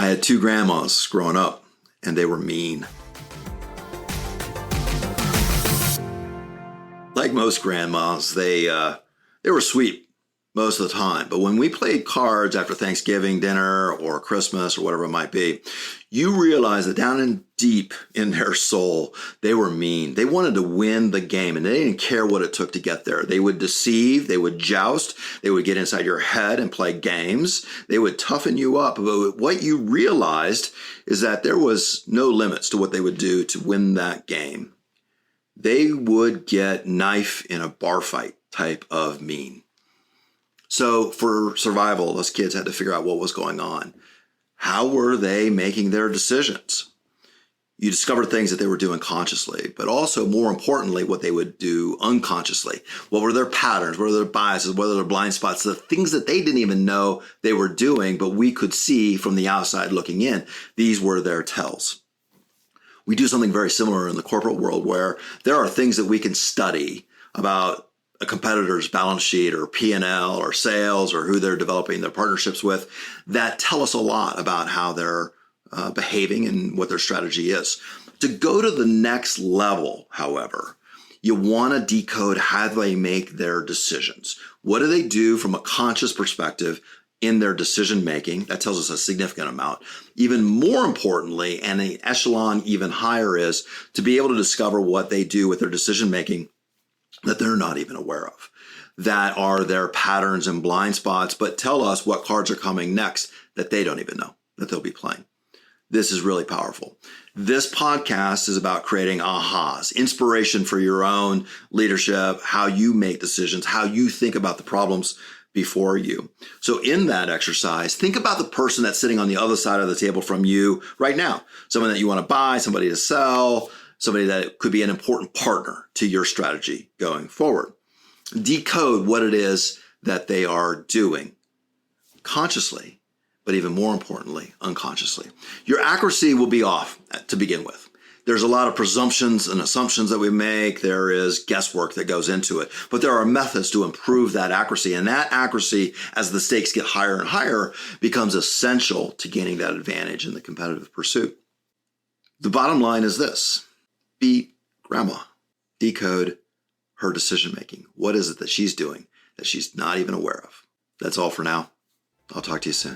I had two grandmas growing up, and they were mean. Like most grandmas, they were sweet most of the time. But when we played cards after Thanksgiving dinner or Christmas or whatever it might be, you realize that down in deep in their soul, they were mean. They wanted to win the game, and they didn't care what it took to get there. They would deceive, they would joust, they would get inside your head and play games. They would toughen you up. But what you realized is that there was no limits to what they would do to win that game. They would get knife in a bar fight type of mean. So for survival, those kids had to figure out what was going on. How were they making their decisions? You discovered things that they were doing consciously, but also more importantly, what they would do unconsciously. What were their patterns? What were their biases? What were their blind spots? The things that they didn't even know they were doing, but we could see from the outside looking in. These were their tells. We do something very similar in the corporate world where there are things that we can study about a competitor's balance sheet or P&L or sales or who they're developing their partnerships with that tell us a lot about how they're behaving and what their strategy is. To go to the next level, however, you want to decode how they make their decisions. What do they do from a conscious perspective in their decision making? That tells us a significant amount. Even more importantly, and the echelon even higher, is to be able to discover what they do with their decision making that they're not even aware of, that are their patterns and blind spots, but tell us what cards are coming next that they don't even know that they'll be playing. This is really powerful. This podcast is about creating ahas, inspiration for your own leadership, how you make decisions, how you think about the problems before you. So in that exercise, think about the person that's sitting on the other side of the table from you right now. Someone that you want to buy, somebody to sell, somebody that could be an important partner to your strategy going forward. Decode what it is that they are doing consciously, but even more importantly, unconsciously. Your accuracy will be off to begin with. There's a lot of presumptions and assumptions that we make. There is guesswork that goes into it, but there are methods to improve that accuracy. And that accuracy, as the stakes get higher and higher, becomes essential to gaining that advantage in the competitive pursuit. The bottom line is this: beat grandma. Decode her decision making. What is it that she's doing that she's not even aware of? That's all for now. I'll talk to you soon.